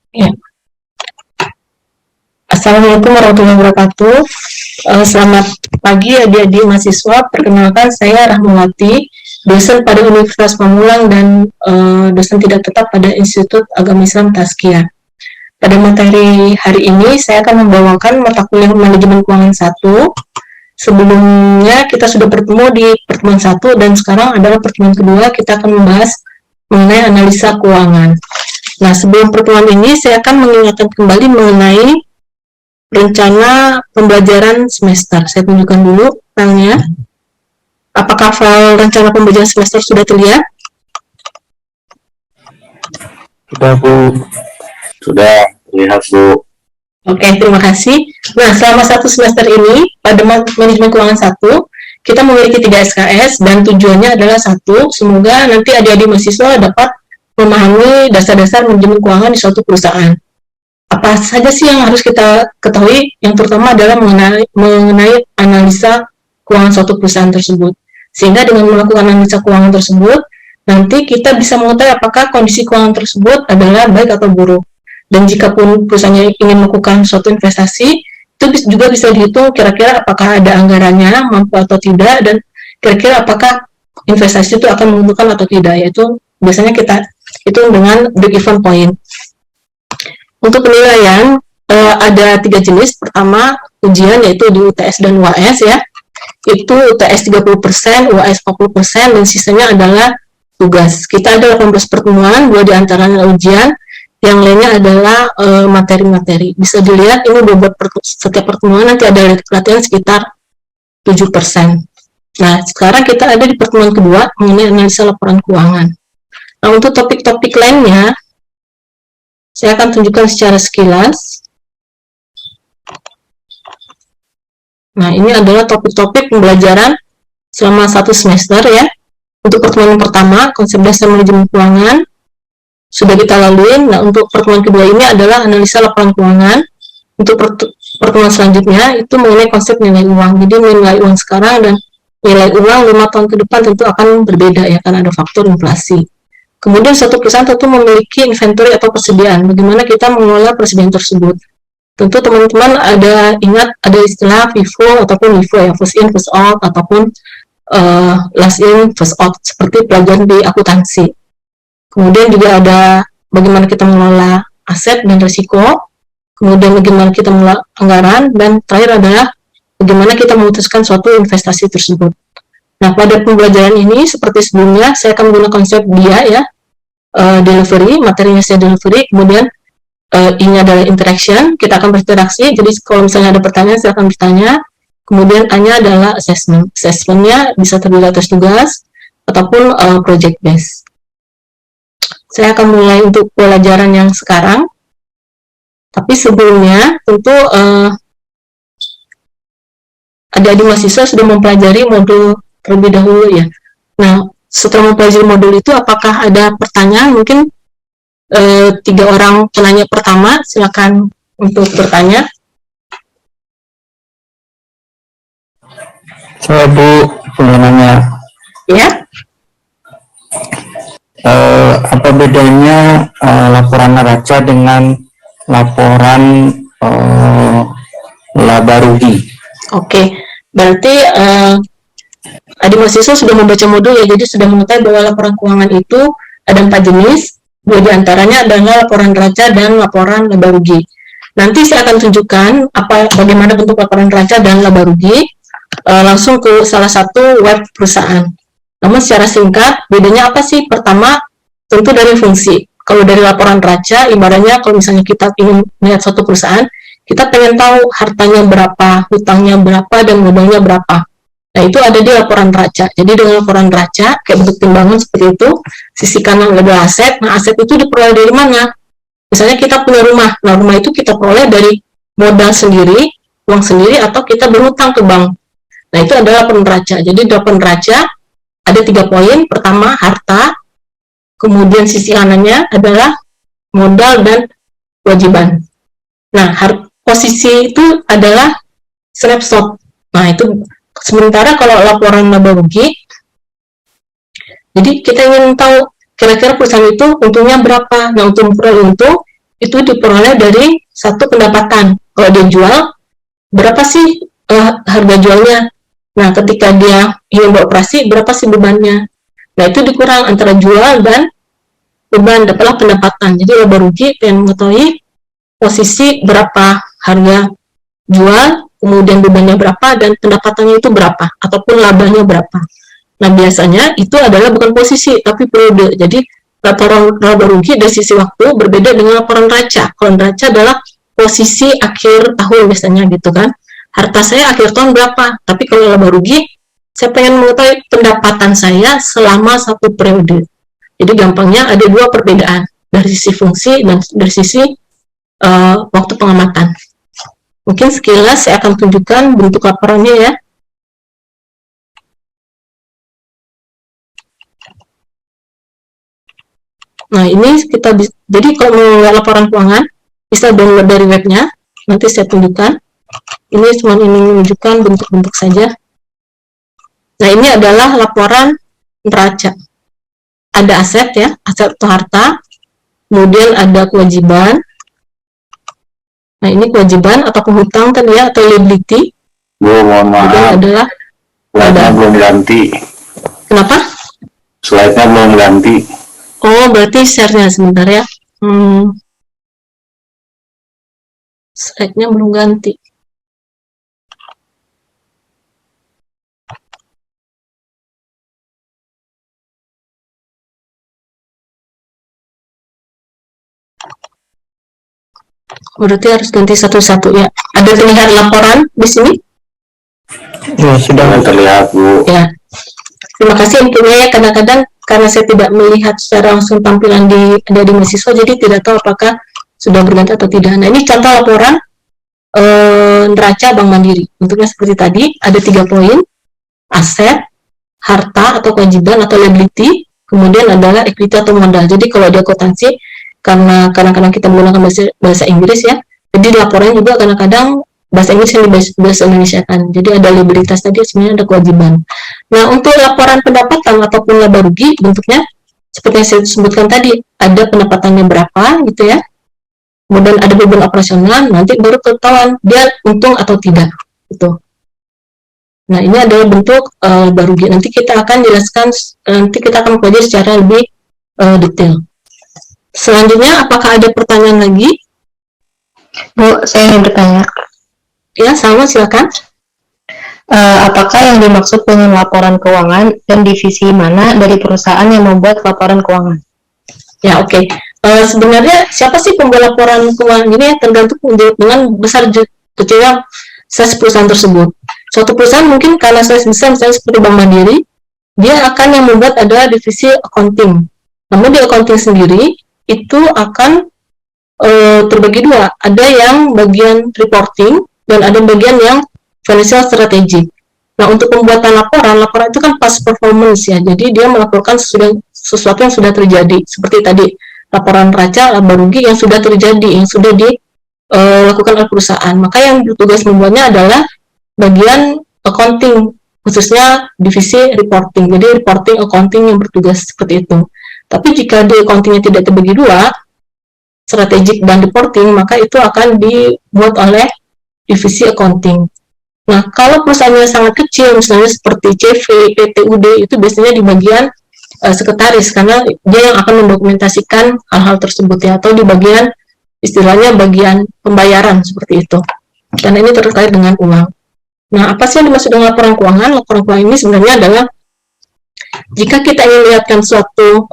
Ya. Assalamualaikum warahmatullahi wabarakatuh. Selamat pagi adik-adik mahasiswa. Perkenalkan saya Rahmawati, dosen pada Universitas Pamulang dan dosen tidak tetap pada Institut Agama Islam Tazkiyah. Pada materi hari ini saya akan membawakan mata kuliah Manajemen Keuangan 1. Sebelumnya kita sudah bertemu di pertemuan 1 dan sekarang adalah pertemuan kedua, kita akan membahas mengenai analisa keuangan. Nah, sebelum pertemuan ini saya akan mengingatkan kembali mengenai rencana pembelajaran semester. Saya tunjukkan dulu filenya. Apakah file rencana pembelajaran semester sudah terlihat? Sudah, Bu. Sudah terlihat, Bu. Oke, terima kasih. Nah, selama satu semester ini, pada manajemen keuangan 1, kita memiliki 3 SKS dan tujuannya adalah satu, semoga nanti adik-adik mahasiswa dapat memahami dasar-dasar manajemen keuangan di suatu perusahaan. Apa saja sih yang harus kita ketahui? Yang pertama adalah mengenai analisa keuangan suatu perusahaan tersebut. Sehingga dengan melakukan analisa keuangan tersebut, nanti kita bisa mengetahui apakah kondisi keuangan tersebut adalah baik atau buruk. Dan jika pun perusahaannya ingin melakukan suatu investasi, itu juga bisa dihitung kira-kira apakah ada anggarannya, mampu atau tidak, dan kira-kira apakah investasi itu akan menguntungkan atau tidak. Yaitu biasanya kita hitung dengan break-even point. Untuk penilaian, ada 3 jenis. Pertama, ujian yaitu di UTS dan UAS ya. Itu UTS 30%, UAS 40%, dan sisanya adalah tugas. Kita ada 18 pertemuan, 2 diantaranya ujian, yang lainnya adalah materi-materi. Bisa dilihat ini bobot setiap pertemuan nanti ada latihan sekitar 7%. Nah, sekarang kita ada di pertemuan kedua mengenai analisa laporan keuangan. Nah, untuk topik-topik lainnya, saya akan tunjukkan secara sekilas. Nah, ini adalah topik-topik pembelajaran selama 1 semester ya. Untuk pertemuan yang pertama, konsep dasar manajemen keuangan, sudah kita lalui. Nah, untuk pertemuan kedua ini adalah analisa laporan keuangan. Untuk pertemuan selanjutnya, itu mengenai konsep nilai uang. Jadi, nilai uang sekarang dan nilai uang 5 tahun ke depan tentu akan berbeda ya, karena ada faktor inflasi. Kemudian suatu perusahaan tentu memiliki inventory atau persediaan. Bagaimana kita mengelola persediaan tersebut? Tentu teman-teman ingat ada istilah FIFO ataupun LIFO ya, first in, first out, ataupun last in, first out, seperti pelajaran di akuntansi. Kemudian juga ada bagaimana kita mengelola aset dan risiko, kemudian bagaimana kita mengelola anggaran, dan terakhir adalah bagaimana kita memutuskan suatu investasi tersebut. Nah, pada pembelajaran ini, seperti sebelumnya, saya akan menggunakan konsep DIA ya, delivery, materinya saya delivery, kemudian I-nya adalah interaction, kita akan berinteraksi, jadi kalau misalnya ada pertanyaan, saya akan bertanya, kemudian A-nya adalah assessment. Assessment-nya bisa terdiri atas tugas, ataupun project based. Saya akan mulai untuk pelajaran yang sekarang, tapi sebelumnya, tentu adik-adik mahasiswa sudah mempelajari modul terlebih dahulu ya. Nah, setelah mempelajari modul itu, apakah ada pertanyaan? Mungkin 3 orang penanya pertama, silakan untuk bertanya. Saya, Bu, punya nanya. Ya. Apa bedanya laporan neraca dengan laporan laba rugi? Oke, berarti adik mahasiswa sudah membaca modul ya, jadi sudah mengetahui bahwa laporan keuangan itu ada 4 jenis, 2 diantaranya adalah laporan neraca dan laporan laba rugi. Nanti saya akan tunjukkan bagaimana bentuk laporan neraca dan laba rugi langsung ke salah satu web perusahaan. Namun secara singkat, bedanya apa sih? Pertama, tentu dari fungsi. Kalau dari laporan neraca, ibaratnya kalau misalnya kita ingin melihat suatu perusahaan, kita pengen tahu hartanya berapa, hutangnya berapa, dan modalnya berapa. Nah, itu ada di laporan neraca. Jadi dengan laporan neraca, kayak bentuk timbangan seperti itu, sisi kanan adalah aset. Nah, aset itu diperoleh dari mana? Misalnya kita punya rumah. Nah, rumah itu kita peroleh dari modal sendiri, uang sendiri, atau kita berhutang ke bank. Nah, itu adalah laporan neraca. Jadi laporan neraca ada 3 poin. Pertama, harta. Kemudian sisi kanannya adalah modal dan kewajiban. Nah, posisi itu adalah snapshot. Nah, itu sementara kalau laporan laba rugi, jadi kita ingin tahu kira-kira perusahaan itu untungnya berapa. Nah, untuk memperoleh untung, itu diperoleh dari satu pendapatan. Kalau dia jual, berapa sih harga jualnya? Nah, ketika dia ingin beroperasi, berapa sih bebannya? Nah, itu dikurang antara jual dan beban, dapatlah pendapatan. Jadi laba rugi pengen mengetahui posisi berapa harga jual, kemudian bebannya berapa, dan pendapatannya itu berapa, ataupun labanya berapa. Nah, biasanya itu adalah bukan posisi, tapi periode. Jadi, laporan laba rugi dari sisi waktu berbeda dengan laporan neraca. Kalau neraca adalah posisi akhir tahun biasanya gitu kan. Harta saya akhir tahun berapa, tapi kalau laba rugi, saya pengen mengetahui pendapatan saya selama satu periode. Jadi gampangnya ada dua perbedaan, dari sisi fungsi dan dari sisi waktu pengamatan. Mungkin sekilas saya akan tunjukkan bentuk laporannya ya. Nah, ini kita bisa, jadi kalau mau laporan keuangan, bisa download dari webnya, nanti saya tunjukkan. Ini cuma ingin menunjukkan bentuk-bentuk saja. Nah, ini adalah laporan neraca. Ada aset ya, aset atau harta, kemudian ada kewajiban. Nah, ini kewajiban atau hutang tadi ya, atau liability. Bu, mohon maaf. Adalah Slide-nya belum ganti. Kenapa? Slide-nya belum ganti. Oh, berarti share-nya sebentar ya. Slide-nya belum ganti. Berarti harus ganti satu-satu ya. Ada terlihat laporan di sini? Ya, sudah terlihat, Bu. Ya. Terima kasih infonya ya. Kadang-kadang karena saya tidak melihat secara langsung tampilan di mahasiswa, jadi tidak tahu apakah sudah berganti atau tidak. Nah, ini contoh laporan neraca Bank Mandiri. Bentuknya seperti tadi, ada 3 poin. Aset, harta atau kewajiban atau liability, kemudian adalah equity atau modal. Jadi kalau di akuntansi, karena kadang-kadang kita menggunakan bahasa Inggris ya, jadi laporannya juga kadang-kadang bahasa Inggris yang bahasa Indonesia kan. Jadi ada liabilitas tadi, sebenarnya ada kewajiban. Nah, untuk laporan pendapatan ataupun laba rugi, bentuknya seperti yang saya sebutkan tadi, ada pendapatannya berapa gitu ya, kemudian ada beban operasional, nanti baru ketahuan dia untung atau tidak gitu. Nah, ini adalah bentuk laba rugi. Nanti kita akan jelaskan, nanti kita akan pelajari secara lebih detail. Selanjutnya, apakah ada pertanyaan lagi? Bu, saya ingin bertanya. Ya, sama, silakan. Apakah yang dimaksud dengan laporan keuangan dan divisi mana dari perusahaan yang membuat laporan keuangan? Ya, oke. Sebenarnya siapa sih pembuat laporan keuangan ini? Tergantung dengan besar kecilnya size perusahaan tersebut. Suatu perusahaan mungkin karena size besar, misalnya seperti Bank Mandiri, dia akan yang membuat adalah divisi accounting. Namun di accounting sendiri itu akan terbagi dua. Ada yang bagian reporting dan ada bagian yang financial strategic. Nah, untuk pembuatan laporan itu kan past performance ya. Jadi dia melaporkan sesuatu yang sudah terjadi. Seperti tadi laporan neraca laba rugi yang sudah terjadi, yang sudah dilakukan oleh perusahaan. Maka yang tugas membuatnya adalah bagian accounting, khususnya divisi reporting. Jadi reporting accounting yang bertugas seperti itu. Tapi jika di accountingnya tidak terbagi dua, strategic dan reporting, maka itu akan dibuat oleh divisi accounting. Nah, kalau perusahaannya sangat kecil, misalnya seperti CV, PTUD, itu biasanya di bagian sekretaris, karena dia yang akan mendokumentasikan hal-hal tersebut ya, atau di bagian, istilahnya bagian pembayaran, seperti itu. Karena ini terkait dengan uang. Nah, apa sih yang dimaksud dengan laporan keuangan? Laporan keuangan ini sebenarnya adalah jika kita ingin melihatkan suatu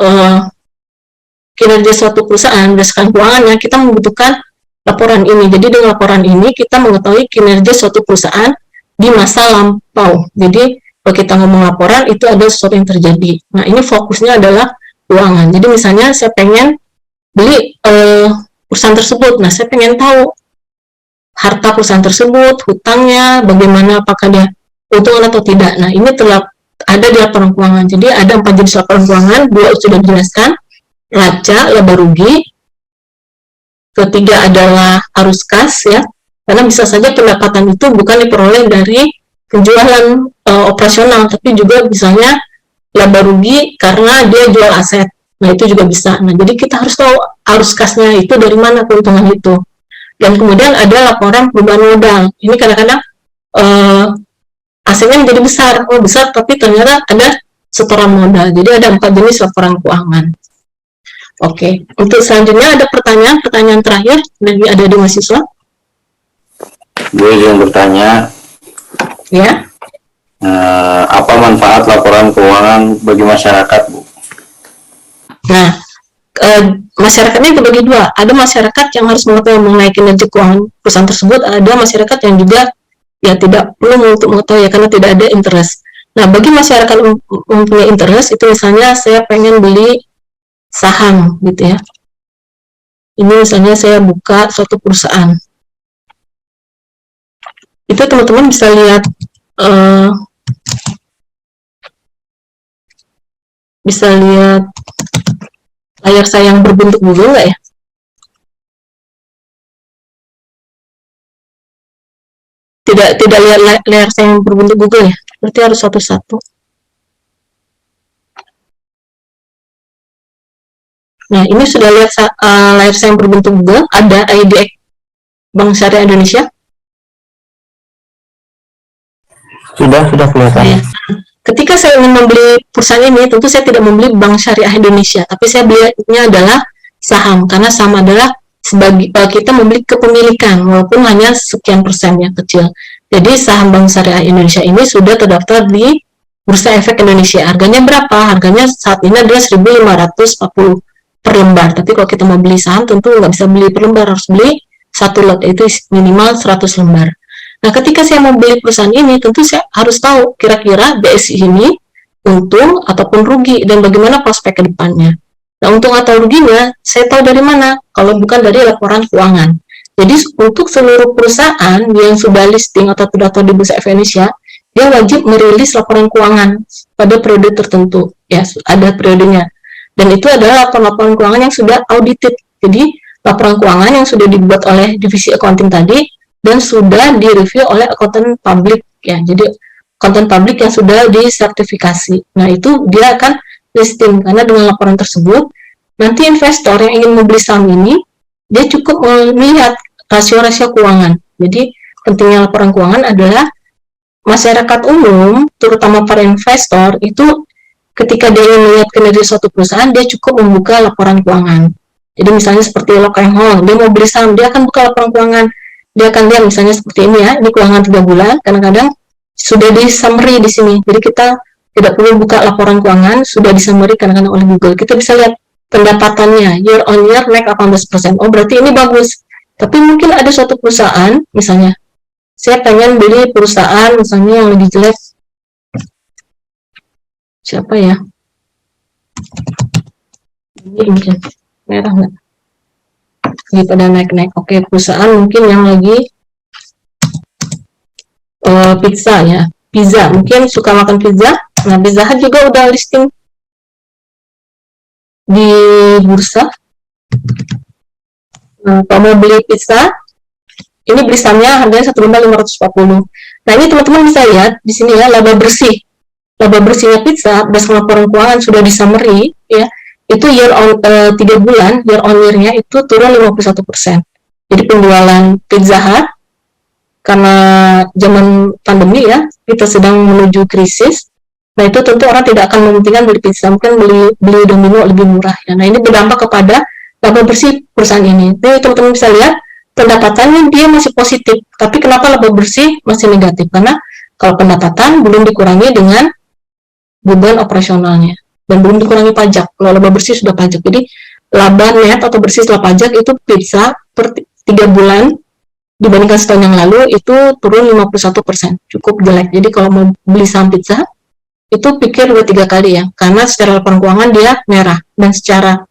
kinerja suatu perusahaan berdasarkan keuangannya, kita membutuhkan laporan ini. Jadi dengan laporan ini kita mengetahui kinerja suatu perusahaan di masa lampau. Jadi kalau kita ngomong laporan itu ada sesuatu yang terjadi. Nah, ini fokusnya adalah keuangan. Jadi misalnya saya pengen beli perusahaan tersebut. Nah, saya pengen tahu harta perusahaan tersebut, hutangnya, bagaimana, apakah dia untung atau tidak. Nah, ini ada di laporan keuangan. Jadi ada 4 jenis laporan keuangan, 2 sudah dijelaskan, neraca, laba rugi, ketiga adalah arus kas ya, karena bisa saja pendapatan itu bukan diperoleh dari penjualan operasional, tapi juga misalnya laba rugi karena dia jual aset. Nah, itu juga bisa. Nah, jadi kita harus tahu arus kasnya itu dari mana keuntungan itu. Dan kemudian ada laporan perubahan modal. Ini kadang-kadang asetnya menjadi besar, besar, tapi ternyata ada setoran modal. Jadi ada 4 jenis laporan keuangan. Oke, untuk selanjutnya ada pertanyaan terakhir dari ada di mahasiswa. Gue yang bertanya, Ya. apa manfaat laporan keuangan bagi masyarakat, Bu? Nah, masyarakatnya dibagi dua. Ada masyarakat yang harus mengetahui mengenai kinerja keuangan perusahaan tersebut. Ada masyarakat yang juga ya tidak perlu untuk mengetahui ya, karena tidak ada interest. Nah, bagi masyarakat mempunyai interest, itu misalnya saya pengen beli saham gitu ya. Ini misalnya saya buka suatu perusahaan. Itu teman-teman bisa lihat layar saya yang berbentuk Google nggak ya? Tidak lihat layar saya yang berbentuk Google ya? Berarti harus satu-satu. Nah, ini sudah lihat layar saya yang berbentuk Google, ada ID Bank Syariah Indonesia. Sudah kelihatan. Ya. Ketika saya ingin membeli perusahaan ini, tentu saya tidak membeli Bank Syariah Indonesia, tapi saya belinya adalah saham, karena saham adalah sebagai kita membeli kepemilikan, walaupun hanya sekian persen yang kecil. Jadi saham Bank Syariah Indonesia ini sudah terdaftar di Bursa Efek Indonesia. Harganya berapa? Harganya saat ini adalah 1.540 per lembar. Tapi kalau kita mau beli saham, tentu nggak bisa beli per lembar, harus beli satu lot, yaitu minimal 100 lembar. Nah, ketika saya mau beli perusahaan ini, tentu saya harus tahu kira-kira BSI ini untung ataupun rugi dan bagaimana prospek ke depannya. Nah, untung atau ruginya, saya tahu dari mana? Kalau bukan dari laporan keuangan. Jadi, untuk seluruh perusahaan yang sudah listing atau terdaftar di Bursa Efek Indonesia, dia wajib merilis laporan keuangan pada periode tertentu. Ya, ada periodenya. Dan itu adalah laporan keuangan yang sudah audited. Jadi, laporan keuangan yang sudah dibuat oleh divisi accounting tadi, dan sudah direview oleh akuntan publik. Ya, jadi akuntan publik yang sudah disertifikasi. Nah, itu dia akan listing, karena dengan laporan tersebut, nanti investor yang ingin membeli saham ini, dia cukup melihat rasio-rasio keuangan. Jadi, pentingnya laporan keuangan adalah masyarakat umum, terutama para investor, itu ketika dia ingin melihat kinerja suatu perusahaan, dia cukup membuka laporan keuangan. Jadi, misalnya seperti Lo Keng Hong, dia mau beli saham, dia akan buka laporan keuangan. Dia akan lihat misalnya seperti ini ya, ini keuangan 3 bulan, kadang-kadang sudah di summary di sini. Jadi kita tidak perlu buka laporan keuangan, sudah di summary kadang-kadang oleh Google. Kita bisa lihat pendapatannya, year on year naik 18%. Oh, berarti ini bagus. Tapi mungkin ada suatu perusahaan, misalnya, saya pengen beli perusahaan misalnya yang lebih jelek. Siapa ya? Ini mungkin merah nggak? Lagi pada naik-naik. Oke, perusahaan mungkin yang lagi pizza ya, pizza, mungkin suka makan pizza. Nah, Pizza Hut juga udah listing di bursa. Nah, kalau mau beli pizza, ini beli sahamnya harganya 1.540. Nah, ini teman-teman bisa lihat di sini ya, laba bersih. Laba bersihnya pizza berdasarkan laporan keuangan sudah di summary ya. Itu year on 3 bulan, year on year-nya itu turun 51%. Jadi penjualan Pizza Hut, karena zaman pandemi ya, kita sedang menuju krisis, nah itu tentu orang tidak akan mementingkan beli pizza, mungkin beli Domino lebih murah ya. Nah, ini berdampak kepada laba bersih perusahaan ini. Jadi teman-teman bisa lihat, pendapatannya dia masih positif, tapi kenapa laba bersih masih negatif? Karena kalau pendapatan belum dikurangi dengan beban operasionalnya, dan belum dikurangi pajak. Kalau laba bersih sudah pajak. Jadi laba net atau bersih setelah pajak itu pizza per 3 bulan dibandingkan setahun yang lalu itu turun 51%. Cukup jelek. Jadi kalau mau beli saham pizza itu pikir 2-3 kali ya. Karena secara laporan keuangan dia merah dan secara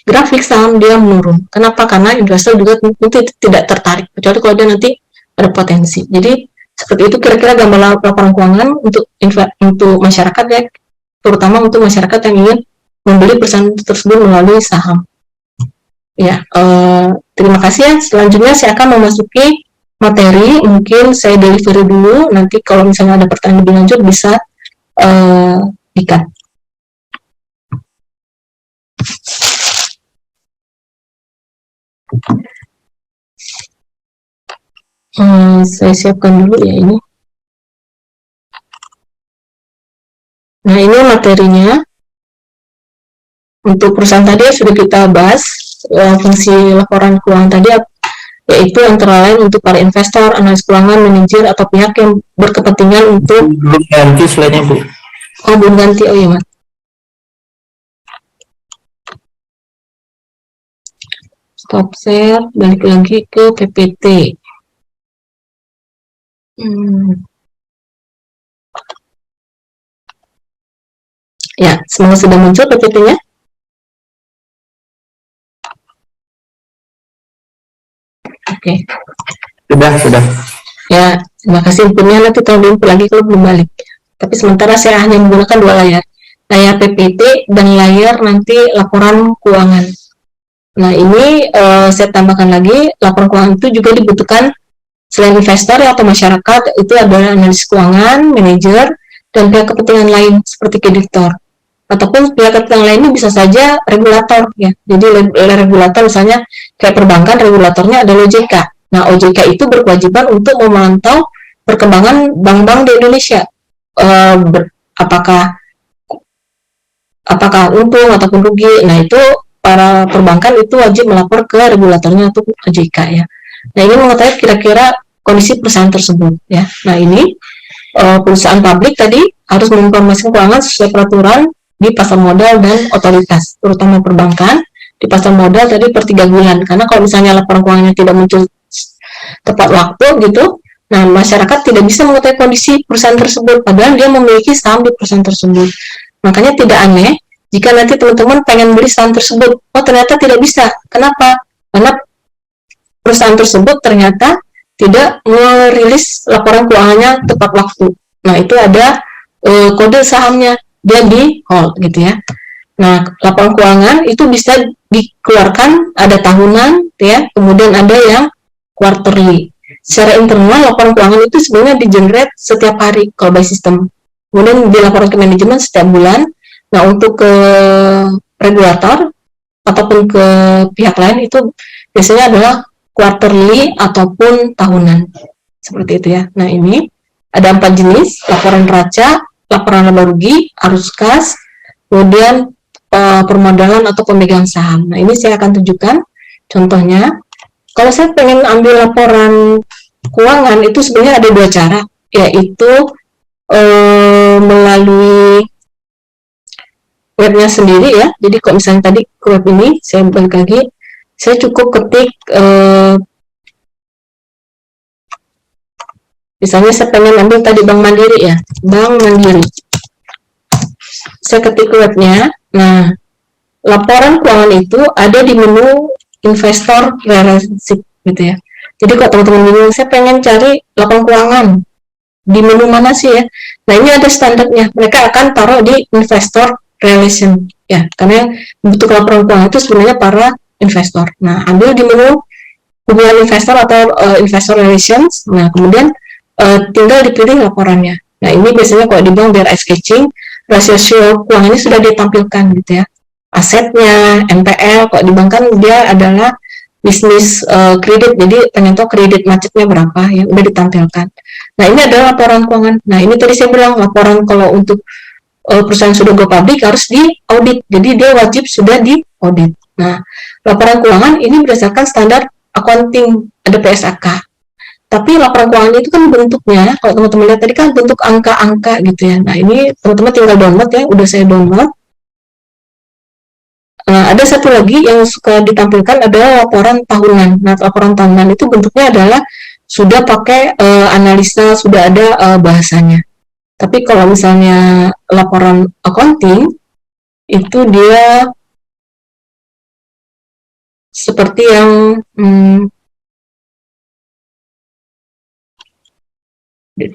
grafik saham dia menurun. Kenapa? Karena investor juga tentu tidak tertarik. Kecuali kalau dia nanti ada potensi. Jadi seperti itu kira-kira gambar laporan keuangan untuk masyarakat ya, terutama untuk masyarakat yang ingin membeli perusahaan tersebut melalui saham. Ya, terima kasih ya. Selanjutnya saya akan memasuki materi. Mungkin saya delivery dulu. Nanti kalau misalnya ada pertanyaan lebih lanjut bisa di-cut. Saya siapkan dulu ya ini. Nah, ini materinya. Untuk perusahaan tadi sudah kita bahas, fungsi laporan keuangan tadi, yaitu antara lain untuk para investor, analis keuangan, manajer, atau pihak yang berkepentingan untuk... Belum ganti slide-nya, Bu. Oh, belum ganti. Oh iya, Mas. Stop share, balik lagi ke PPT. Ya, semoga sudah muncul PPT-nya. Oke. Sudah. Ya, terima kasih infonya. Nanti tolong diinput lagi kalau belum balik. Tapi sementara saya hanya menggunakan dua layar. Layar PPT dan layar nanti laporan keuangan. Nah, ini saya tambahkan lagi, laporan keuangan itu juga dibutuhkan selain investor atau masyarakat, itu ada analis keuangan, manajer, dan pihak kepentingan lain seperti kreditor. Ataupun pihak kepentingan lain ini bisa saja regulator ya. Jadi regulator misalnya kayak perbankan, regulatornya adalah OJK. Nah, OJK itu berkewajiban untuk memantau perkembangan bank-bank di Indonesia. Apakah untung ataupun rugi. Nah, itu para perbankan itu wajib melapor ke regulatornya atau OJK ya. Nah, ini mengetahui kira-kira kondisi perusahaan tersebut ya. Nah, ini perusahaan publik tadi harus menginformasikan keuangan sesuai peraturan di pasar modal dan otoritas, terutama perbankan. Di pasar modal tadi per 3 bulan, karena kalau misalnya laporan keuangannya tidak muncul tepat waktu gitu, nah masyarakat tidak bisa mengetahui kondisi perusahaan tersebut, padahal dia memiliki saham di perusahaan tersebut. Makanya tidak aneh jika nanti teman-teman pengen beli saham tersebut, oh ternyata tidak bisa. Kenapa? Karena perusahaan tersebut ternyata tidak merilis laporan keuangannya tepat waktu. Nah, itu ada kode sahamnya, dia di hold gitu ya. Nah, laporan keuangan itu bisa dikeluarkan ada tahunan ya, kemudian ada yang quarterly. Secara internal laporan keuangan itu sebenarnya di-generate setiap hari kalau by system. Kemudian dilaporkan ke manajemen setiap bulan. Nah, untuk ke regulator ataupun ke pihak lain itu biasanya adalah quarterly ataupun tahunan. Seperti itu ya. Nah, ini ada 4 jenis, laporan neraca, laporan laba rugi, arus kas, kemudian permodalan atau pemegang saham. Nah, ini saya akan tunjukkan contohnya. Kalau saya pengen ambil laporan keuangan itu sebenarnya ada 2 cara, yaitu melalui webnya sendiri ya. Jadi kalau misalnya tadi ke web ini, saya balik lagi, saya cukup ketik misalnya saya pengen ambil tadi Bank Mandiri ya, Bank Mandiri. Saya ketik webnya. Nah, laporan keuangan itu ada di menu investor relationship gitu ya. Jadi kalau teman-teman bingung, saya pengen cari laporan keuangan di menu mana sih ya? Nah, ini ada standarnya. Mereka akan taruh di investor relation ya, karena yang membutuhkan laporan keuangan itu sebenarnya para investor. Nah, ambil di menu hubungan investor atau investor relations. Nah, kemudian tinggal dipilih laporannya. Nah, ini biasanya kalau di bank biar eye catching, rasio keuangannya sudah ditampilkan gitu ya. Asetnya, NPL, kalau di bank kan dia adalah bisnis kredit, jadi pengen tahu kredit macetnya berapa yang udah ditampilkan. Nah, ini adalah laporan keuangan. Nah, ini tadi saya bilang laporan kalau untuk perusahaan sudah go public harus di audit, jadi dia wajib sudah di audit. Nah, laporan keuangan ini berdasarkan standar accounting, ada PSAK. Tapi laporan keuangan itu kan bentuknya, kalau teman-teman lihat tadi kan bentuk angka-angka gitu ya. Nah, ini teman-teman tinggal download ya, udah saya download. Nah, ada satu lagi yang suka ditampilkan adalah laporan tahunan. Nah, laporan tahunan itu bentuknya adalah sudah pakai analisa, sudah ada bahasanya. Tapi kalau misalnya laporan accounting, itu dia seperti yang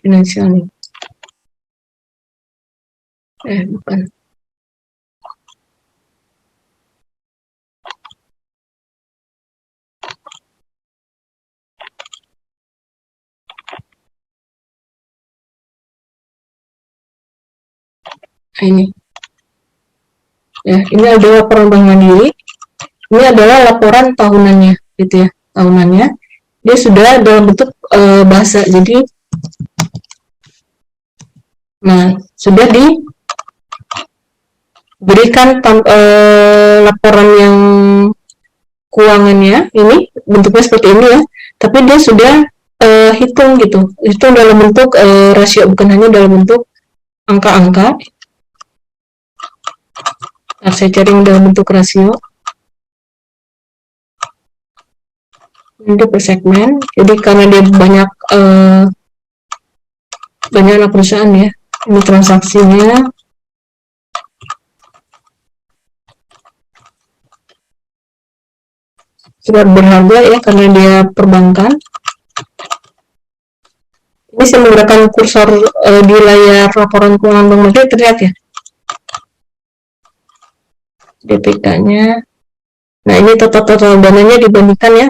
finansial nih. Bukan. Ini ya, ini adalah laporan Bank Mandiri, ini adalah laporan tahunannya. gitu ya, tahunannya. Dia sudah dalam bentuk bahasa. Jadi, nah, sudah diberikan laporan yang keuangannya, ini bentuknya seperti ini ya, tapi dia sudah hitung gitu, hitung dalam bentuk rasio, bukan hanya dalam bentuk angka-angka. Nah, saya cari dalam bentuk rasio. Ini per segmen. Jadi karena dia banyak anak perusahaan ya, ini transaksinya. Sudah berharga ya karena dia perbankan. Ini saya menggunakan kursor di layar laporan keuangan Bank Mandiri, terlihat ya DPK-nya. Nah, ini total dananya dibandingkan ya,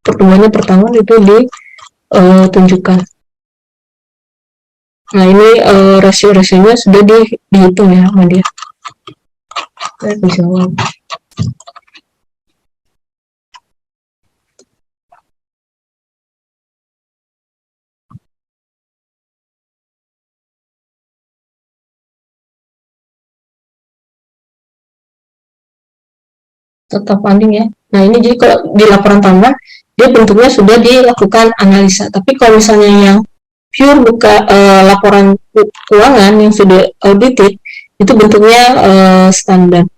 pertumbuhannya per tahun itu ditunjukkan. Nah, ini rasio-rasionya sudah dihitung ya sama dia. Saya bisa tetap funding ya. Nah, ini jadi kalau di laporan tahunan dia bentuknya sudah dilakukan analisa. Tapi kalau misalnya yang pure buka laporan keuangan yang sudah audited, itu bentuknya standar.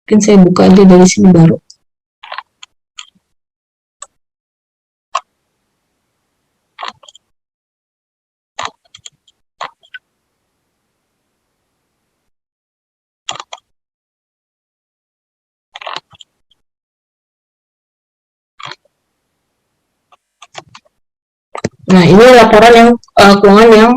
Mungkin saya buka aja dari sini baru. Nah, ini laporan yang keuangan yang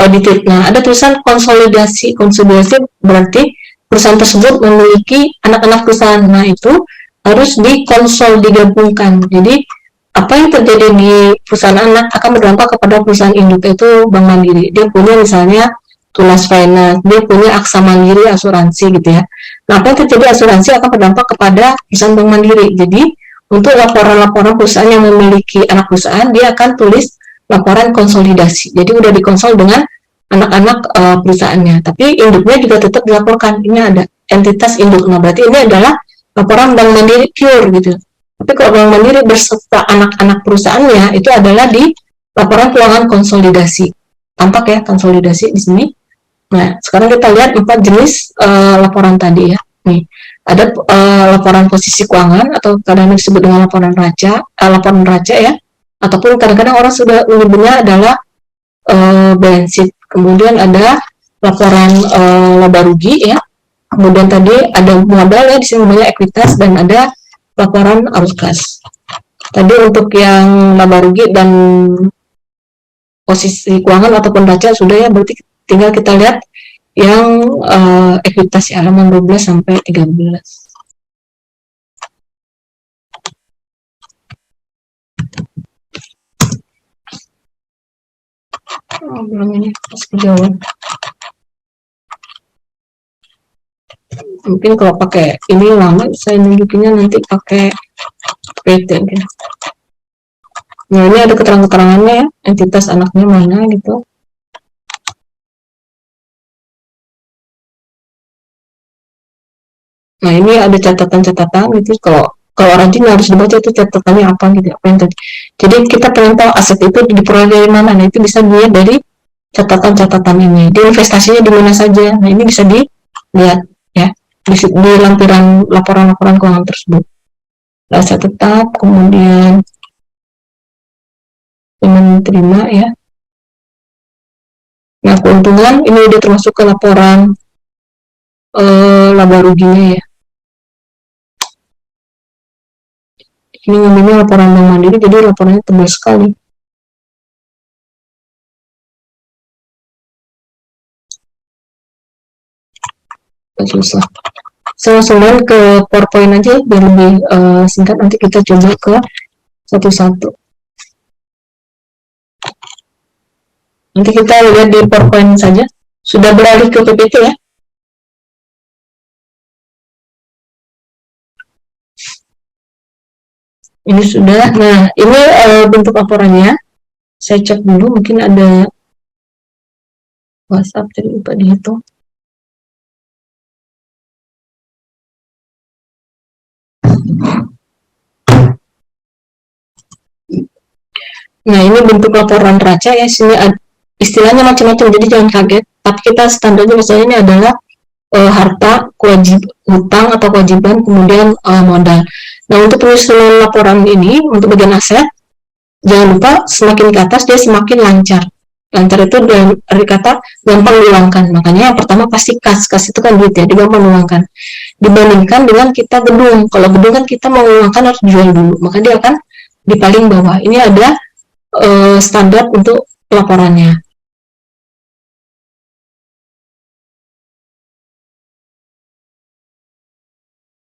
audited. Nah, ada tulisan konsolidasi. Konsolidasi berarti perusahaan tersebut memiliki anak-anak perusahaan. Nah, itu harus dikonsol, digabungkan. Jadi, apa yang terjadi di perusahaan anak akan berdampak kepada perusahaan induk, itu Bank Mandiri. Dia punya misalnya Tulas Finance, dia punya Aksa Mandiri asuransi gitu ya. Nah, apa yang terjadi asuransi akan berdampak kepada perusahaan Bank Mandiri. Jadi, untuk laporan-laporan perusahaan yang memiliki anak perusahaan, dia akan tulis laporan konsolidasi. Jadi udah dikonsol dengan anak-anak perusahaannya. Tapi induknya juga tetap dilaporkan. Ini ada entitas induk. Nah, berarti ini adalah laporan Bank Mandiri pure gitu. Tapi kalau Bank Mandiri berserta anak-anak perusahaannya, itu adalah di laporan keuangan konsolidasi. Tampak ya konsolidasi di sini. Nah, sekarang kita lihat 4 jenis laporan tadi ya. Nih, ada laporan posisi keuangan atau kadang-kadang disebut dengan laporan raca ya, ataupun kadang-kadang orang sudah menyebutnya adalah balance sheet. Kemudian ada laporan laba rugi ya. Kemudian tadi ada modal ya, di sini namanya ekuitas, dan ada laporan arus kas. Tadi untuk yang laba rugi dan posisi keuangan ataupun raca sudah ya, berarti tinggal kita lihat yang ekuitas ya, halaman 12 sampai 13. Belum ini pas kejauhan. Mungkin kalau pakai ini lama, saya nunjukinnya nanti pakai PT gitu. Nah, ini ada keterangan-keterangannya ya, entitas anaknya mana gitu. Nah, ini ada catatan-catatan gitu. Kalau rajin harus dibaca itu catatannya apa gitu, apa yang tadi. Jadi kita pengen tahu aset itu diperoleh dari mana. Nah, itu bisa dilihat dari catatan-catatan ini. Di investasinya di mana saja. Nah, ini bisa dilihat ya di lampiran laporan-laporan keuangan tersebut. Aset tetap, kemudian menerima ya. Nah, keuntungan ini udah termasuk ke laporan laba ruginya ya. Ini namanya laporan Bank Mandiri, jadi laporannya tebal sekali. Susah. Saya langsung ke PowerPoint aja biar lebih singkat. Nanti kita coba ke satu-satu. Nanti kita lihat di PowerPoint saja. Sudah beralih ke PPT ya. Ini sudah. Nah, ini bentuk laporannya. Saya cek dulu, mungkin ada WhatsApp tadi lupa dihitung. Nah, ini bentuk laporan neraca ya. Sini istilahnya macam-macam, jadi jangan kaget. Tapi kita standarnya misalnya ini adalah harta, hutang atau kewajiban, kemudian modal. Nah, untuk penyusunan laporan ini, untuk bagian aset, jangan lupa semakin ke atas dia semakin lancar. Lancar itu dalam arti kata gampang diuangkan. Makanya yang pertama pasti kas itu kan duit ya, dia gampang diuangkan. Dibandingkan dengan kita gedung. Kalau gedung kan kita mau uangkan harus jual dulu, maka dia akan di paling bawah. Ini ada standar untuk pelaporannya.